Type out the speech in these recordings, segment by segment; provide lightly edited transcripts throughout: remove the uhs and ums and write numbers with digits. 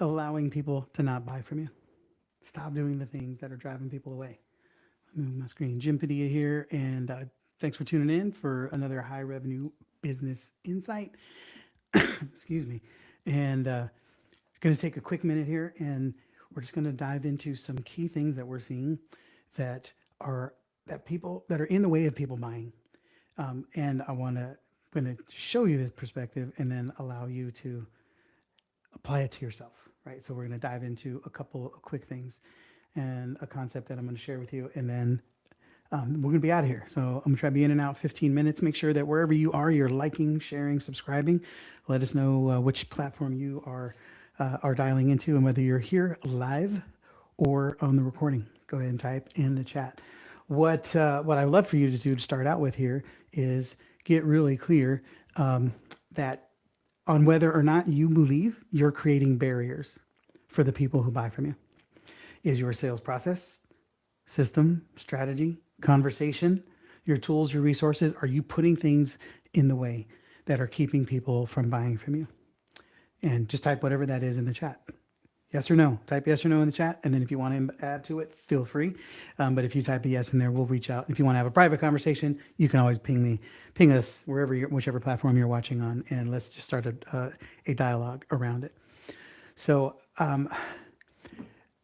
allowing people to not buy from you. Stop doing the things that are driving people away. Move my screen. Jim Padilla here, and thanks for tuning in for another high revenue business insight. Excuse me. And going to take a quick minute here, and we're just going to dive into some key things that we're seeing that are people that are in the way of people buying. And going to show you this perspective, and then allow you to apply it to yourself, right? So we're going to dive into a couple of quick things and a concept that I'm going to share with you, and then we're going to be out of here. So I'm going to try to be in and out 15 minutes. Make sure that wherever you are, you're liking, sharing, subscribing. Let us know which platform you are dialing into, and whether you're here live or on the recording. Go ahead and type in the chat. What I'd love for you to do to start out with here is get really clear that on whether or not you believe you're creating barriers for the people who buy from you. Is your sales process, system, strategy, conversation, your tools, your resources, are you putting things in the way that are keeping people from buying from you? And just type whatever that is in the chat. Yes or no. Type yes or no in the chat. And then if you want to add to it, feel free. But if you type a yes in there, we'll reach out. If you want to have a private conversation, you can always ping us whichever platform you're watching on, and let's just start a dialogue around it. So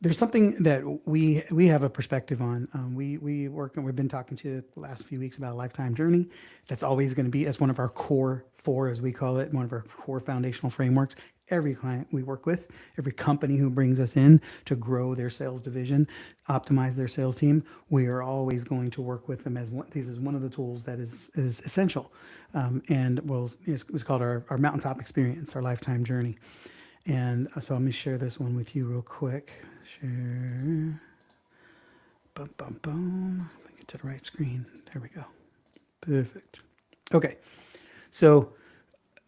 there's something that we have a perspective on. We work, and we've been talking to the last few weeks about a lifetime journey. That's always going to be as one of our core four, as we call it, one of our core foundational frameworks. Every client we work with, every company who brings us in to grow their sales division, optimize their sales team, we are always going to work with them as one. This is one of the tools that is essential, and it's called our mountaintop experience, our lifetime journey. And so let me share this one with you real quick. Share. Boom, boom, boom. Let me get to the right screen. There we go. Perfect. Okay. So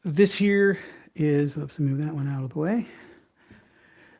this here is, let's move that one out of the way.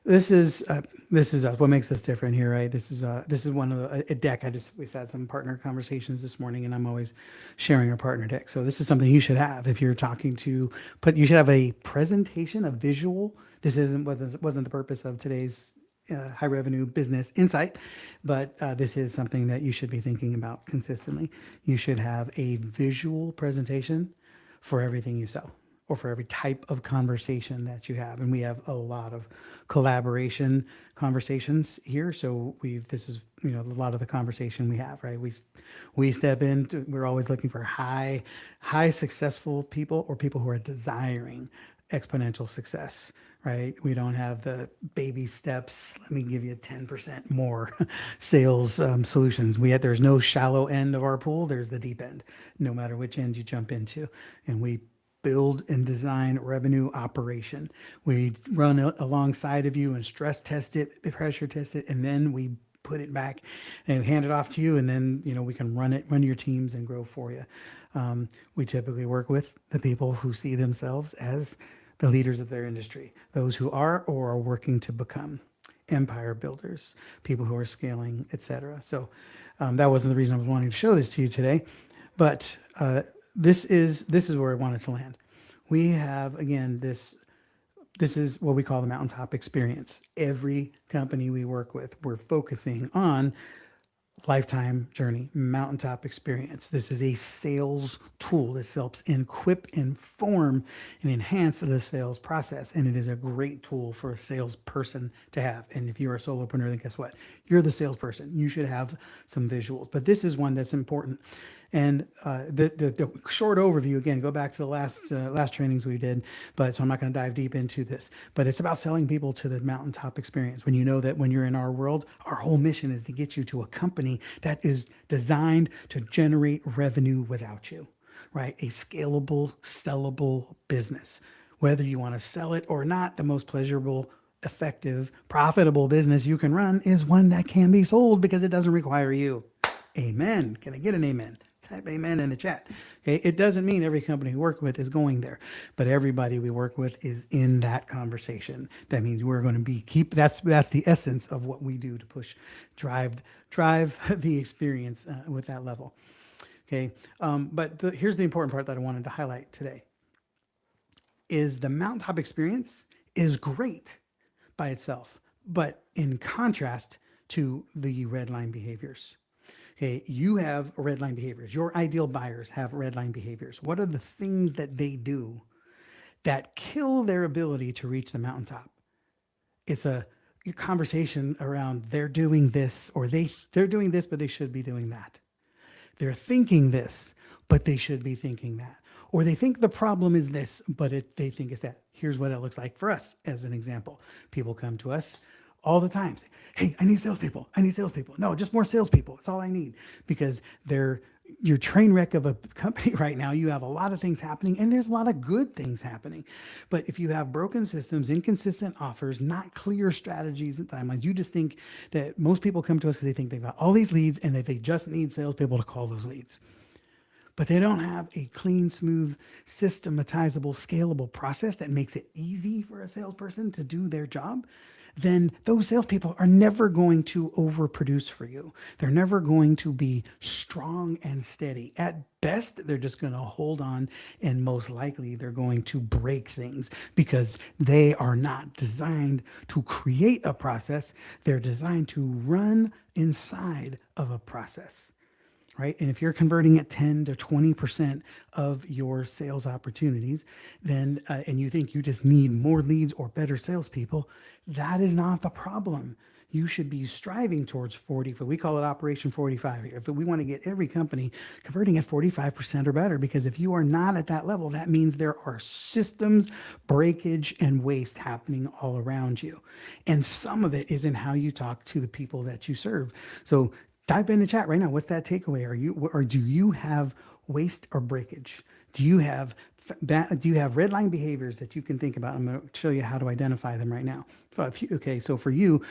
This is what makes us different here, right? This is one of a deck. We had some partner conversations this morning, and I'm always sharing our partner deck. So this is something you should have if you're talking to, but you should have a presentation, a visual. This wasn't the purpose of today's high revenue business insight, but this is something that you should be thinking about consistently. You should have a visual presentation for everything you sell, or for every type of conversation that you have. And we have a lot of collaboration conversations here. So this is, a lot of the conversation we have, right? We step in, we're always looking for high successful people, or people who are desiring exponential success, right? We don't have the baby steps. Let me give you 10% more sales solutions. There's no shallow end of our pool. There's the deep end, no matter which end you jump into. And we build and design revenue operation. We run alongside of you and stress test it, pressure test it, and then we put it back and hand it off to you. And then, we can run your teams and grow for you. We typically work with the people who see themselves as the leaders of their industry, those who are or are working to become empire builders, people who are scaling, etc. So that wasn't the reason I was wanting to show this to you today, but this is where I wanted to land. We have, again, this is what we call the mountaintop experience. Every company we work with, we're focusing on lifetime journey, mountaintop experience. This is a sales tool. This helps equip, inform, and enhance the sales process. And it is a great tool for a salesperson to have. And if you're a solopreneur, then guess what? You're the salesperson. You should have some visuals. But this is one that's important. And the short overview, again, go back to the last trainings we did, so I'm not going to dive deep into this, but it's about selling people to the mountaintop experience. When you know that when you're in our world, our whole mission is to get you to a company that is designed to generate revenue without you, right? A scalable, sellable business. Whether you want to sell it or not, the most pleasurable, effective, profitable business you can run is one that can be sold because it doesn't require you. Amen. Can I get an amen? Type amen in the chat. Okay. It doesn't mean every company we work with is going there, but everybody we work with is in that conversation. That means we're going to that's the essence of what we do to drive the experience with that level. Okay. But here's the important part that I wanted to highlight today is the mountaintop experience is great, by itself. But in contrast to the red line behaviors, okay, you have red line behaviors. Your ideal buyers have red line behaviors. What are the things that they do that kill their ability to reach the mountaintop? It's a conversation around they're doing this, or they're doing this, but they should be doing that. They're thinking this, but they should be thinking that. Or they think the problem is this, but they think it's that. Here's what it looks like for us as an example. People come to us all the time. Say, hey, I need salespeople. I need salespeople. No, just more salespeople. That's all I need. Because your train wreck of a company right now. You have a lot of things happening, and there's a lot of good things happening. But if you have broken systems, inconsistent offers, not clear strategies and timelines, you just think that most people come to us because they think they've got all these leads and that they just need salespeople to call those leads. But they don't have a clean, smooth, systematizable, scalable process that makes it easy for a salesperson to do their job. Then those salespeople are never going to overproduce for you. They're never going to be strong and steady. At best, they're just going to hold on, and most likely they're going to break things because they are not designed to create a process. They're designed to run inside of a process. Right? And if you're converting at 10 to 20% of your sales opportunities, then, and you think you just need more leads or better salespeople, that is not the problem. You should be striving towards 40. We call it Operation 45 here. If we want to get every company converting at 45% or better, because if you are not at that level, that means there are systems, breakage, and waste happening all around you. And some of it is in how you talk to the people that you serve. So type in the chat right now. What's that takeaway? Do you have waste or breakage? Do you have red line behaviors that you can think about? I'm going to show you how to identify them right now. So for you,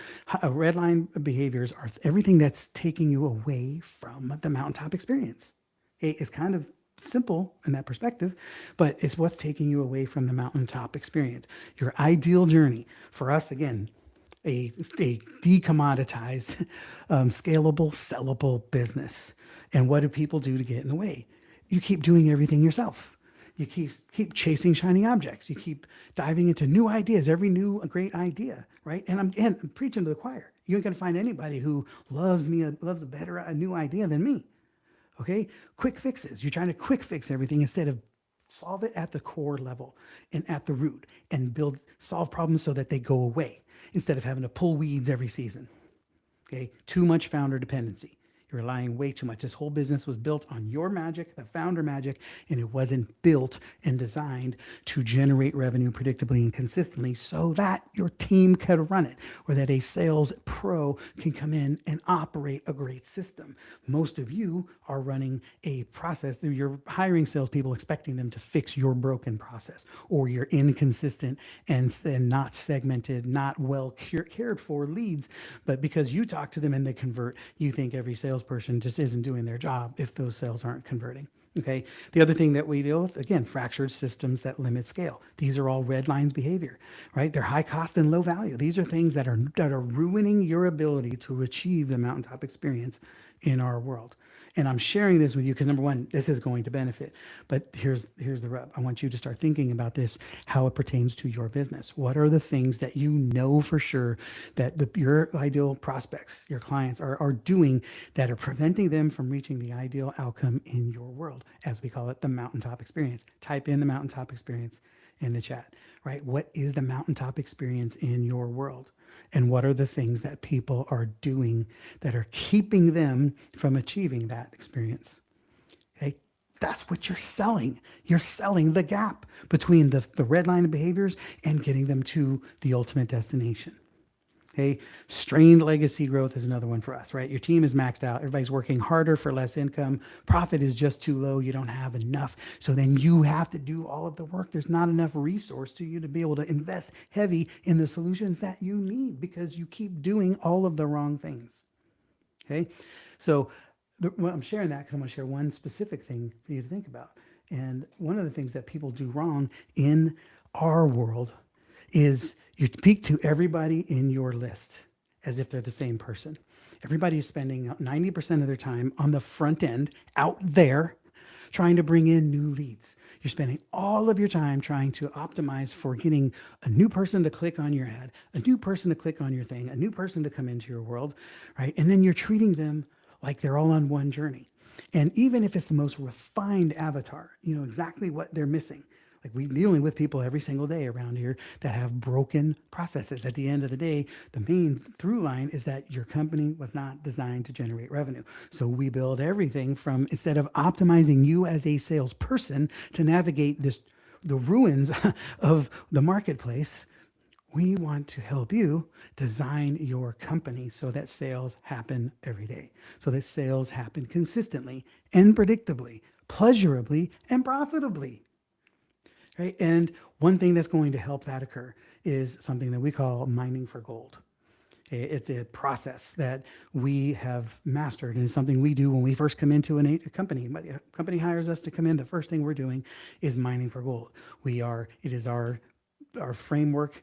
red line behaviors are everything that's taking you away from the mountaintop experience. Okay, it's kind of simple in that perspective, but it's what's taking you away from the mountaintop experience. Your ideal journey for us, again, a decommoditized, scalable, sellable business. And what do people do to get in the way? You keep doing everything yourself. You keep chasing shiny objects. You keep diving into new ideas, every new great idea, right? And I'm preaching to the choir. You ain't gonna find anybody who loves a new idea than me. Okay? Quick fixes. You're trying to quick fix everything instead of solve it at the core level and at the root and solve problems so that they go away, instead of having to pull weeds every season. Okay, too much founder dependency. You're relying way too much. This whole business was built on your magic, the founder magic, and it wasn't built and designed to generate revenue predictably and consistently so that your team could run it, or that a sales pro can come in and operate a great system. Most of you are running a process. You're hiring salespeople expecting them to fix your broken process, or your inconsistent and not segmented, not well cared for leads. But because you talk to them and they convert, you think every salesperson just isn't doing their job if those sales aren't converting. Okay. The other thing that we deal with, again, fractured systems that limit scale. These are all red lines behavior, right? They're high cost and low value. These are things that are ruining your ability to achieve the mountaintop experience in our world. And I'm sharing this with you because, number one, this is going to benefit. But here's the rub. I want you to start thinking about this, how it pertains to your business. What are the things that you know for sure that your ideal prospects, your clients are doing that are preventing them from reaching the ideal outcome in your world, as we call it, the mountaintop experience? Type in the mountaintop experience in the chat, right? What is the mountaintop experience in your world? And what are the things that people are doing that are keeping them from achieving that experience? Okay, that's what you're selling. You're selling the gap between the red line of behaviors and getting them to the ultimate destination. Okay, strained legacy growth is another one for us, right? Your team is maxed out. Everybody's working harder for less income. Profit is just too low. You don't have enough. So then you have to do all of the work. There's not enough resource to you to be able to invest heavy in the solutions that you need because you keep doing all of the wrong things. Okay, so I'm sharing that because I'm going to share one specific thing for you to think about. And one of the things that people do wrong in our world is you speak to everybody in your list as if they're the same person. Everybody is spending 90% of their time on the front end out there trying to bring in new leads. You're spending all of your time trying to optimize for getting a new person to click on your ad, a new person to click on your thing, a new person to come into your world, right? And then you're treating them like they're all on one journey. And even if it's the most refined avatar, you know exactly what they're missing. Like we're dealing with people every single day around here that have broken processes. At the end of the day, the main through line is that your company was not designed to generate revenue. So we build everything from, instead of optimizing you as a salesperson to navigate the ruins of the marketplace, we want to help you design your company so that sales happen every day, so that sales happen consistently and predictably, pleasurably and profitably. Right? And one thing that's going to help that occur is something that we call mining for gold. It's a process that we have mastered, and it's something we do when we first come into a company. A company hires us to come in. The first thing we're doing is mining for gold. It is our framework.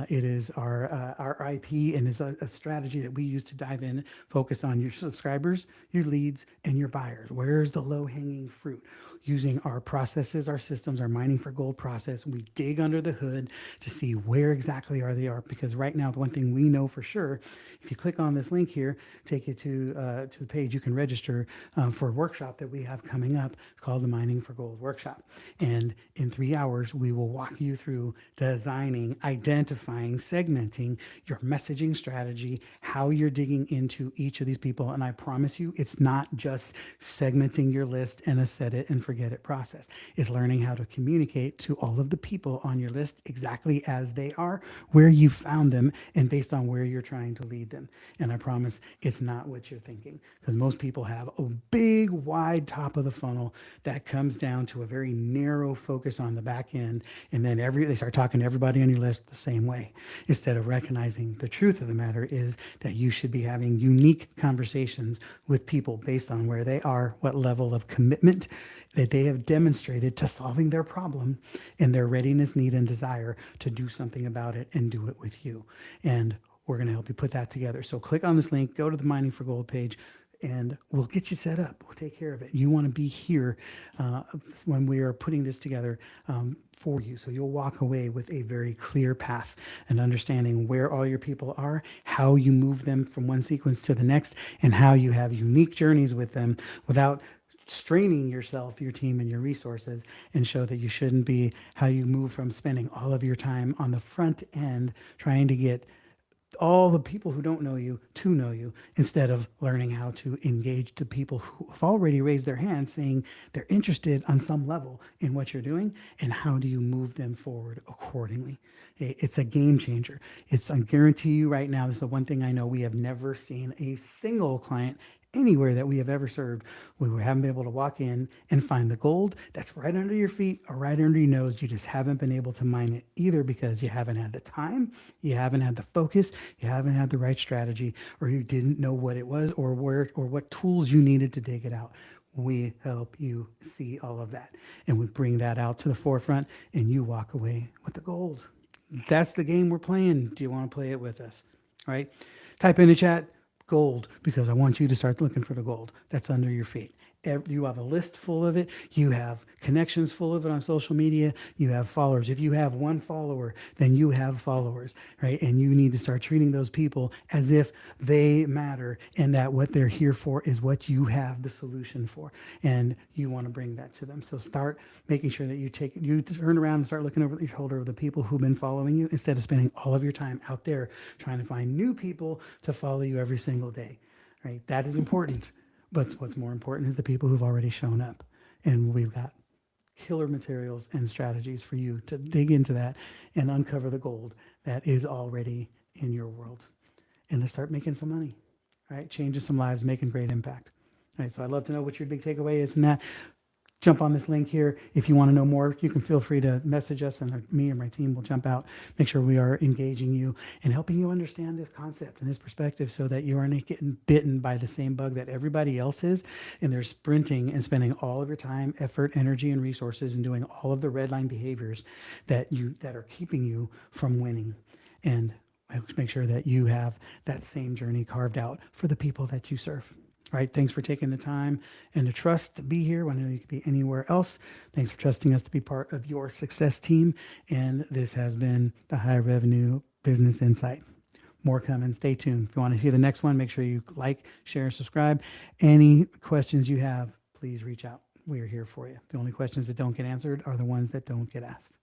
It is our IP, and it's a strategy that we use to dive in, focus on your subscribers, your leads, and your buyers. Where's the low-hanging fruit? Using our processes, our systems, our mining for gold process, we dig under the hood to see where exactly they are. Because right now, the one thing we know for sure, if you click on this link here, take you to the page, you can register for a workshop that we have coming up. It's called the Mining for Gold Workshop. And in 3 hours, we will walk you through designing, identifying, segmenting your messaging strategy, how you're digging into each of these people. And I promise you, it's not just segmenting your list and a set it and forget it process. It's learning how to communicate to all of the people on your list exactly as they are, where you found them, and based on where you're trying to lead them. And I promise it's not what you're thinking, because most people have a big, wide top of the funnel that comes down to a very narrow focus on the back end, and then they start talking to everybody on your list the same way, instead of recognizing the truth of the matter is that you should be having unique conversations with people based on where they are, what level of commitment that they have demonstrated to solving their problem, and their readiness, need, and desire to do something about it and do it with you. And we're going to help you put that together. So click on this link, go to the Mining for Gold page, and we'll get you set up. We'll take care of it. You want to be here when we are putting this together for you. So you'll walk away with a very clear path and understanding where all your people are, how you move them from one sequence to the next, and how you have unique journeys with them without straining yourself, your team, and your resources, and show that you shouldn't be, how you move from spending all of your time on the front end trying to get all the people who don't know you to know you, instead of learning how to engage the people who have already raised their hands saying they're interested on some level in what you're doing, and how do you move them forward accordingly. It's a game changer. I guarantee you right now, this is the one thing I know, we have never seen a single client anywhere that we have ever served where we haven't been able to walk in and find the gold that's right under your feet or right under your nose. You just haven't been able to mine it, either because you haven't had the time, you haven't had the focus, you haven't had the right strategy, or you didn't know what it was, or what tools you needed to dig it out. We help you see all of that, and we bring that out to the forefront, and you walk away with the gold. That's the game we're playing. Do you want to play it with us? All right. Type in the chat gold, because I want you to start looking for the gold that's under your feet. You have a list full of it. You have connections full of it on social media. You have followers. If you have one follower, then you have followers, right? And you need to start treating those people as if they matter, and that what they're here for is what you have the solution for. And you want to bring that to them. So start making sure that you turn around and start looking over your shoulder of the people who've been following you, instead of spending all of your time out there trying to find new people to follow you every single day, right? That is important. But what's more important is the people who've already shown up. And we've got killer materials and strategies for you to dig into that and uncover the gold that is already in your world, and to start making some money, right? Changing some lives, making great impact. All right, so I'd love to know what your big takeaway is in that. Jump on this link here. If you want to know more, you can feel free to message us, and me or my team will jump out, make sure we are engaging you and helping you understand this concept and this perspective, so that you aren't getting bitten by the same bug that everybody else is, and they're sprinting and spending all of your time, effort, energy, and resources and doing all of the red line behaviors that are keeping you from winning. And I make sure that you have that same journey carved out for the people that you serve. All right. Thanks for taking the time and the trust to be here when I know you could be anywhere else. Thanks for trusting us to be part of your success team. And this has been the High Revenue Business Insight. More coming. Stay tuned. If you want to see the next one, make sure you like, share, and subscribe. Any questions you have, please reach out. We are here for you. The only questions that don't get answered are the ones that don't get asked.